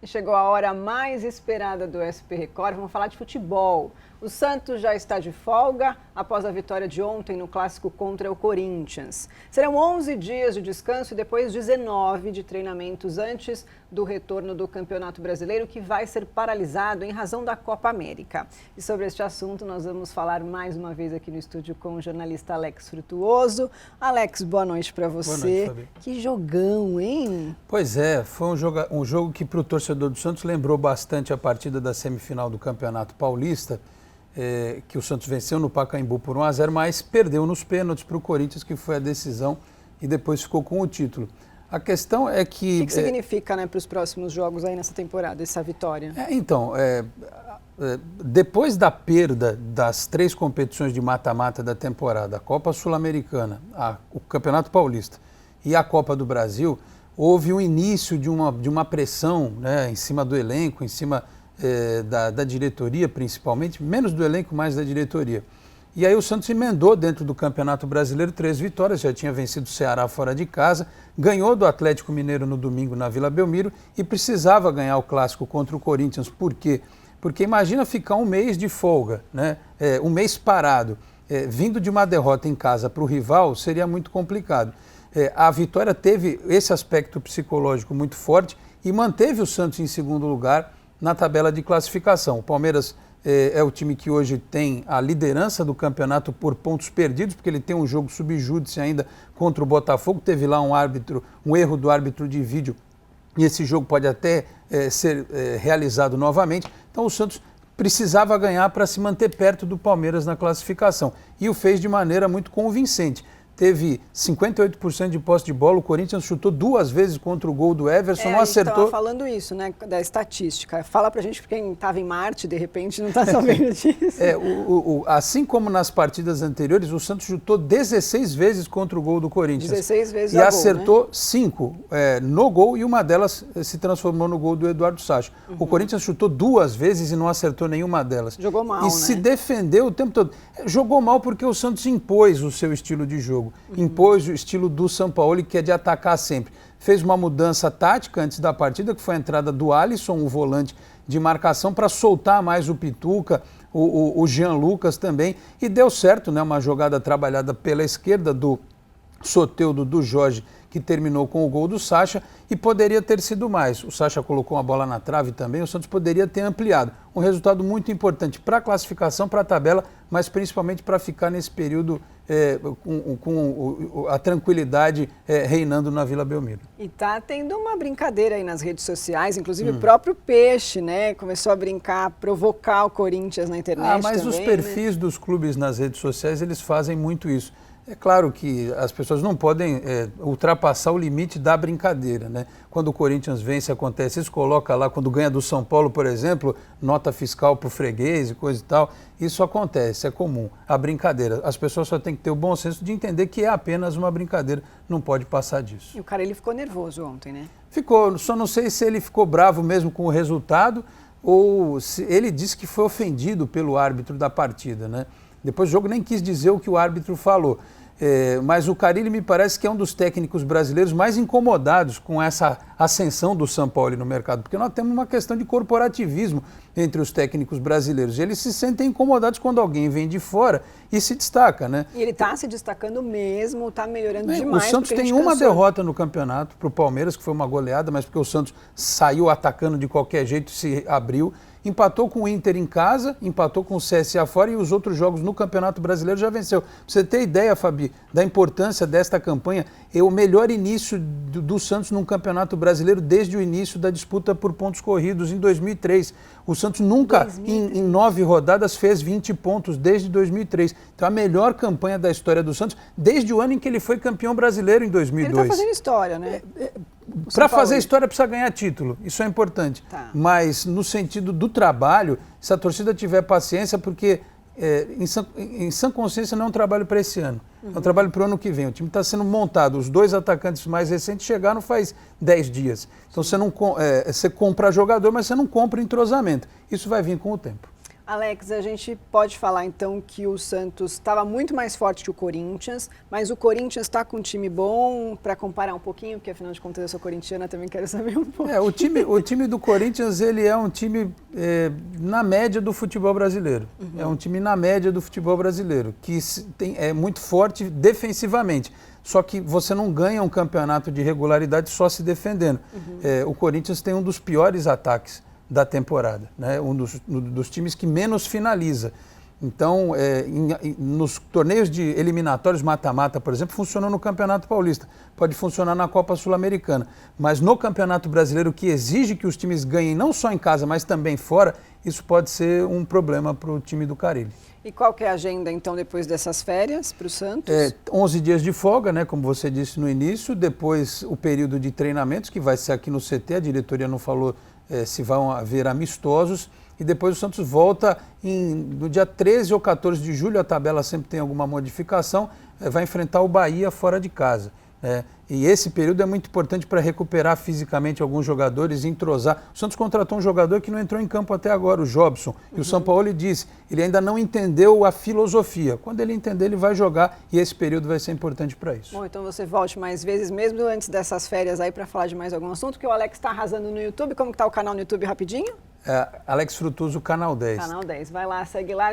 E chegou a hora mais esperada do SP Record, vamos falar de futebol. O Santos já está de folga após a vitória de ontem no clássico contra o Corinthians. Serão 11 dias de descanso e depois 19 de treinamentos antes do retorno do Campeonato Brasileiro, que vai ser paralisado em razão da Copa América. E sobre este assunto nós vamos falar mais uma vez aqui no estúdio com o jornalista Alex Frutuoso. Alex, boa noite para você. Boa noite, Fabi. Que jogão, hein? Pois é, foi um jogo que para o torcedor do Santos lembrou bastante a partida da semifinal do Campeonato Paulista, que o Santos venceu no Pacaembu por 1-0, mas perdeu nos pênaltis para o Corinthians, que foi a decisão, e depois ficou com o título. A questão é que... O que significa, né, para os próximos jogos aí nessa temporada, essa vitória? Depois da perda das 3 competições de mata-mata da temporada, a Copa Sul-Americana, o Campeonato Paulista e a Copa do Brasil, houve um início de uma pressão, né, em cima do elenco, em cima da diretoria principalmente, menos do elenco, mais da diretoria. E aí o Santos emendou dentro do Campeonato Brasileiro 3 vitórias, já tinha vencido o Ceará fora de casa, ganhou do Atlético Mineiro no domingo na Vila Belmiro e precisava ganhar o clássico contra o Corinthians. Por quê? Porque imagina ficar um mês de folga, né? Um mês parado, vindo de uma derrota em casa para o rival, seria muito complicado. A vitória teve esse aspecto psicológico muito forte e manteve o Santos em segundo lugar na tabela de classificação. O Palmeiras é o time que hoje tem a liderança do campeonato por pontos perdidos, porque ele tem um jogo subjúdice ainda contra o Botafogo. Teve lá um erro do árbitro de vídeo e esse jogo pode até ser realizado novamente. Então o Santos precisava ganhar para se manter perto do Palmeiras na classificação e o fez de maneira muito convincente. Teve 58% de posse de bola, o Corinthians chutou 2 vezes contra o gol do Everson, não acertou. A gente estava falando isso, né, da estatística. Fala pra gente, porque quem estava em Marte, de repente, não está sabendo disso. Assim como nas partidas anteriores, o Santos chutou 16 vezes contra o gol do Corinthians. 16 vezes e acertou gol, né? 5 no gol e uma delas se transformou no gol do Eduardo Sacha. O Corinthians chutou 2 vezes e não acertou nenhuma delas. Jogou mal, e se defendeu o tempo todo. Jogou mal porque o Santos impôs o seu estilo de jogo. Impôs o estilo do Sampaoli, que é de atacar sempre. Fez uma mudança tática antes da partida, que foi a entrada do Alisson, o volante de marcação, para soltar mais o Pituca, o Jean Lucas também. E deu certo, né? Uma jogada trabalhada pela esquerda do Soteldo, do Jorge, que terminou com o gol do Sacha, e poderia ter sido mais. O Sacha colocou uma bola na trave também, o Santos poderia ter ampliado. Um resultado muito importante para a classificação, para a tabela, mas principalmente para ficar nesse período com a tranquilidade reinando na Vila Belmiro. E tá tendo uma brincadeira aí nas redes sociais, inclusive o próprio Peixe, né, começou a brincar, provocar o Corinthians na internet mas também, os perfis dos clubes nas redes sociais, eles fazem muito isso. É claro que as pessoas não podem ultrapassar o limite da brincadeira, né? Quando o Corinthians vence, acontece isso, coloca lá, quando ganha do São Paulo, por exemplo, nota fiscal para o freguês e coisa e tal. Isso acontece, é comum, a brincadeira. As pessoas só têm que ter o bom senso de entender que é apenas uma brincadeira, não pode passar disso. E o cara, ele ficou nervoso ontem, né? Ficou, só não sei se ele ficou bravo mesmo com o resultado ou se ele disse que foi ofendido pelo árbitro da partida, né? Depois do jogo nem quis dizer o que o árbitro falou. Mas o Carille me parece que é um dos técnicos brasileiros mais incomodados com essa ascensão do Sampaoli no mercado, porque nós temos uma questão de corporativismo entre os técnicos brasileiros. Eles se sentem incomodados quando alguém vem de fora e se destaca, né? E ele está se destacando mesmo, está melhorando demais. O Santos tem uma derrota no campeonato para o Palmeiras, que foi uma goleada, mas porque o Santos saiu atacando de qualquer jeito e se abriu. Empatou com o Inter em casa, empatou com o CSA fora e os outros jogos no Campeonato Brasileiro já venceu. Pra você ter ideia, Fabi, da importância desta campanha, é o melhor início do Santos num Campeonato Brasileiro desde o início da disputa por pontos corridos em 2003. O Santos nunca, em 9 rodadas, fez 20 pontos desde 2003. Então, a melhor campanha da história do Santos desde o ano em que ele foi campeão brasileiro em 2002. Ele está fazendo história, né? Para fazer história precisa ganhar título, isso é importante. Tá. Mas no sentido do trabalho, se a torcida tiver paciência, porque em sã consciência não é um trabalho para esse ano, é um trabalho para o ano que vem. O time está sendo montado, os 2 atacantes mais recentes chegaram faz 10 dias. Então você compra jogador, mas você não compra entrosamento. Isso vai vir com o tempo. Alex, a gente pode falar então que o Santos estava muito mais forte que o Corinthians, mas o Corinthians está com um time bom, para comparar um pouquinho, porque afinal de contas eu sou corintiana, também quero saber um pouco. O time do Corinthians, ele é um time na média do futebol brasileiro. É um time na média do futebol brasileiro, que é muito forte defensivamente. Só que você não ganha um campeonato de regularidade só se defendendo. O Corinthians tem um dos piores ataques da temporada, né? Um dos times que menos finaliza. Então, nos torneios de eliminatórios mata-mata, por exemplo, funcionou no Campeonato Paulista, pode funcionar na Copa Sul-Americana, mas no Campeonato Brasileiro, que exige que os times ganhem não só em casa, mas também fora, isso pode ser um problema para o time do Carille. E qual que é a agenda, então, depois dessas férias para o Santos? 11 dias de folga, né, como você disse no início, depois o período de treinamentos, que vai ser aqui no CT, a diretoria não falou se vão haver amistosos, e depois o Santos volta no dia 13 ou 14 de julho, a tabela sempre tem alguma modificação, vai enfrentar o Bahia fora de casa. E esse período é muito importante para recuperar fisicamente alguns jogadores e entrosar. O Santos contratou um jogador que não entrou em campo até agora, o Jobson, e o Sampaoli disse, ele ainda não entendeu a filosofia. Quando ele entender, ele vai jogar e esse período vai ser importante para isso. Bom, então você volte mais vezes, mesmo antes dessas férias aí, para falar de mais algum assunto, que o Alex está arrasando no YouTube. Como que está o canal no YouTube rapidinho? Alex Frutuoso, Canal 10. Canal 10, vai lá, segue lá.